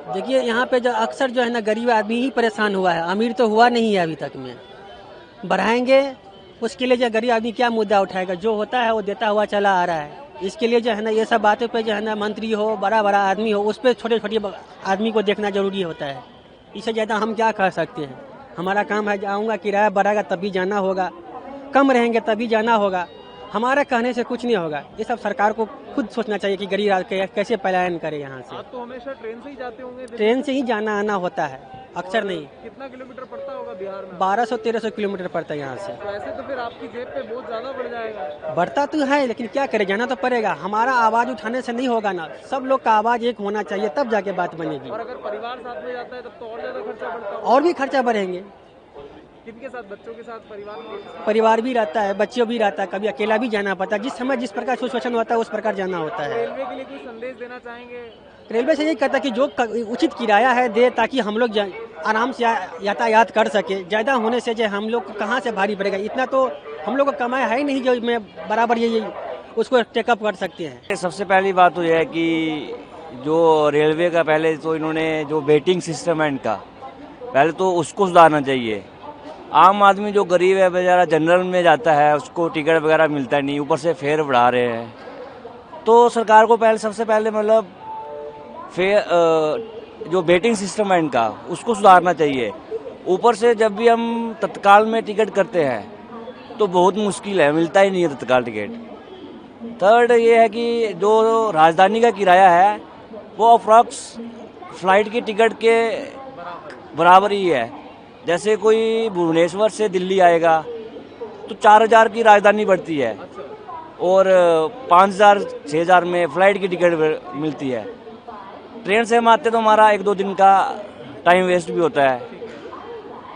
देखिए यहाँ पे जो अक्सर जो है ना गरीब आदमी ही परेशान हुआ है, अमीर तो हुआ नहीं है अभी तक में। बढ़ाएंगे उसके लिए जो गरीब आदमी क्या मुद्दा उठाएगा, जो होता है वो देता हुआ चला आ रहा है। इसके लिए जो है ना ये सब बातों पे जो है ना मंत्री हो, बड़ा बड़ा आदमी हो, उस पर छोटे छोटे आदमी को देखना जरूरी होता है। इससे ज़्यादा हम क्या कर सकते हैं। हमारा काम है, जाऊँगा किराया बढ़ाएगा तभी जाना होगा, कम रहेंगे तभी जाना होगा। हमारे कहने से कुछ नहीं होगा। ये सब सरकार को खुद सोचना चाहिए कि गरीब आदमी कैसे पलायन करे यहाँ से। आप तो हमेशा ट्रेन से ही जाते होंगे? ट्रेन से ही जाना आना होता है, अक्सर नहीं। कितना किलोमीटर पड़ता होगा बिहार में? 1200-1300 किलोमीटर पड़ता है यहाँ से। तो ऐसे तो फिर आपकी जेब पे बहुत ज्यादा बढ़ जाएगा। बढ़ता तो है लेकिन क्या करें, जाना तो पड़ेगा। हमारा आवाज़ उठाने से नहीं होगा ना, सब लोग का आवाज़ एक होना चाहिए तब जाके बात बनेगी। और अगर परिवार साथ में जाता है तब तो और ज्यादा खर्चा बढ़ता होगा। और भी खर्चा बढ़ेंगे। किनके साथ? बच्चों के साथ? परिवार में? परिवार भी रहता है, बच्चों भी रहता है, कभी अकेला भी जाना पड़ता है। जिस समय जिस प्रकार सिचुएशन होता है उस प्रकार जाना होता है। रेलवे के लिए कोई संदेश देना चाहेंगे? रेलवे से यही कहता है कि जो उचित किराया है दे, ताकि हम लोग आराम से यातायात कर सके। ज़्यादा होने से जो हम लोग को कहाँ से भारी पड़ेगा, इतना तो हम लोग को कमाया है ही नहीं जो मैं बराबर ये उसको टेकअप कर सकते हैं। सबसे पहली बात तो यह है कि जो रेलवे का पहले तो इन्होंने जो वेटिंग सिस्टम है इनका, पहले तो उसको सुधारना चाहिए। आम आदमी जो गरीब है बेचारा जनरल में जाता है, उसको टिकट वगैरह मिलता नहीं, ऊपर से फेयर बढ़ा रहे हैं। तो सरकार को पहले सबसे पहले मतलब जो वेटिंग सिस्टम है इनका उसको सुधारना चाहिए। ऊपर से जब भी हम तत्काल में टिकट करते हैं तो बहुत मुश्किल है, मिलता ही नहीं है तत्काल टिकट। थर्ड ये है कि जो राजधानी का किराया है वो अप्रॉक्स फ्लाइट की टिकट के बराबर ही है। जैसे कोई भुवनेश्वर से दिल्ली आएगा तो 4000 की राजधानी बढ़ती है और 5000-6000 में फ़्लाइट की टिकट मिलती है। ट्रेन से हम आते तो हमारा 1-2 दिन का टाइम वेस्ट भी होता है।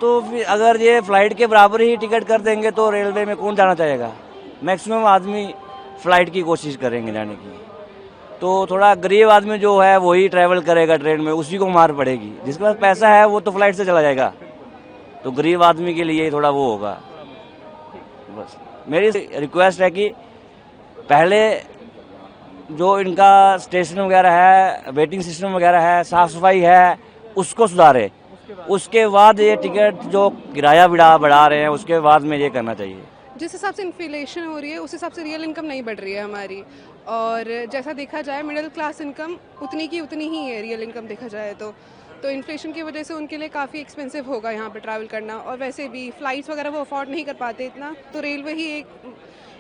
तो फिर अगर ये फ़्लाइट के बराबर ही टिकट कर देंगे तो रेलवे में कौन जाना चाहेगा? मैक्सिमम आदमी फ़्लाइट की कोशिश करेंगे जाने की। तो थोड़ा गरीब आदमी जो है वही ट्रैवल करेगा ट्रेन में, उसी को मार पड़ेगी। जिसके पास पैसा है वो तो फ़्लाइट से चला जाएगा, तो गरीब आदमी के लिए थोड़ा वो होगा। बस मेरी रिक्वेस्ट है कि पहले जो इनका स्टेशन वगैरह है, वेटिंग सिस्टम वगैरह है, साफ़ सफाई है, उसको सुधारे। उसके बाद ये टिकट जो किराया बढ़ा रहे हैं उसके बाद में ये करना चाहिए। जिस हिसाब से इन्फ्लेशन हो रही है उस हिसाब से रियल इनकम नहीं बढ़ रही है हमारी। और जैसा देखा जाए मिडिल क्लास इनकम उतनी की उतनी ही है, रियल इनकम देखा जाए तो इन्फ्लेशन की वजह से उनके लिए काफ़ी एक्सपेंसिव होगा यहाँ पे ट्रैवल करना। और वैसे भी फ़्लाइट्स वगैरह वो अफोर्ड नहीं कर पाते इतना, तो रेलवे ही एक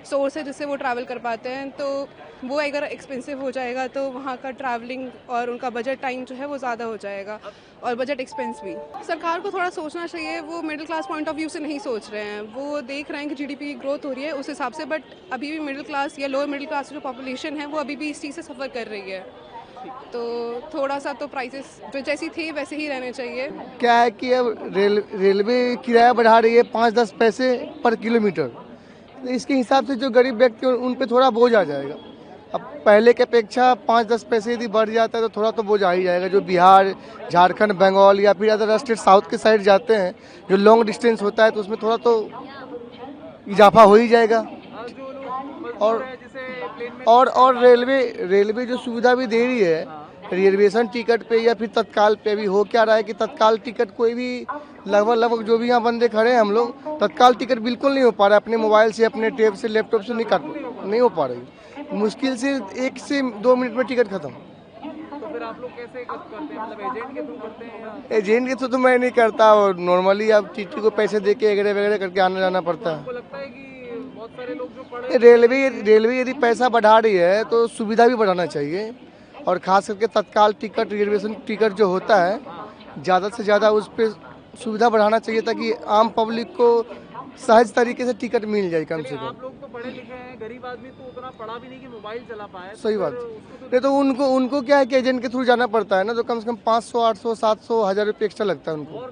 सोर्स है जिससे वो ट्रैवल कर पाते हैं। तो वो अगर एक्सपेंसिव हो जाएगा तो वहाँ का ट्रैवलिंग और उनका बजट टाइम जो है वो ज़्यादा हो जाएगा और बजट एक्सपेंस भी। सरकार को थोड़ा सोचना चाहिए, वो middle class point of view से नहीं सोच रहे हैं। वो देख रहे हैं कि जीडीपी ग्रोथ हो रही है उस हिसाब से, बट अभी भी मिडिल क्लास या लोअर मिडिल क्लास जो पॉपुलेशन है वो अभी भी इस चीज़ से सफ़र कर रही है। तो थोड़ा सा तो प्राइसेस जो जैसी थी वैसे ही रहने चाहिए। क्या है कि अब रेलवे किराया बढ़ा रही है 5-10 पैसे पर किलोमीटर, तो इसके हिसाब से जो गरीब व्यक्ति उन पे थोड़ा बोझ आ जाएगा। अब पहले के अपेक्षा 5-10 पैसे यदि बढ़ जाता है तो थोड़ा तो बोझ आ ही जाएगा। जो बिहार, झारखंड, बंगाल या फिर अदर स्टेट साउथ के साइड जाते हैं, जो लॉन्ग डिस्टेंस होता है तो उसमें थोड़ा तो इजाफा हो ही जाएगा। और रेलवे जो सुविधा भी दे रही है रिजर्वेशन टिकट पे या फिर तत्काल पे, भी हो क्या रहा है कि तत्काल टिकट कोई भी लगभग जो भी यहाँ बंदे खड़े हैं हम लोग, तत्काल टिकट बिल्कुल नहीं हो पा रहा है। अपने मोबाइल से, अपने टैब से, लैपटॉप से नहीं हो पा रही। मुश्किल से 1 से 2 मिनट में टिकट खत्म। तो फिर आप लोग कैसे करते हैं? मतलब एजेंट के थ्रू करते हैं या? एजेंट के थ्रू तो मैं नहीं करता, और नॉर्मली आप टीटी को पैसे दे के वगैरह करके आना जाना पड़ता है। आपको लगता है कि बहुत सारे लोग जो पढ़े रेलवे यदि पैसा बढ़ा रही है तो सुविधा भी बढ़ाना चाहिए, और खास करके तत्काल टिकट, रिजर्वेशन टिकट जो होता है ज़्यादा से ज़्यादा उस पर सुविधा बढ़ाना चाहिए ताकि आम पब्लिक को सहज तरीके से टिकट मिल जाए कम से कम। आप लोग तो पढ़े लिखे हैं, गरीब आदमी तो उतना पढ़ा भी नहीं कि मोबाइल चला पाए। सही बात। नहीं तो उनको क्या है कि एजेंट के थ्रू जाना पड़ता है ना, तो कम से कम 500, 800, 700, 1000 रुपये एक्स्ट्रा लगता है उनको।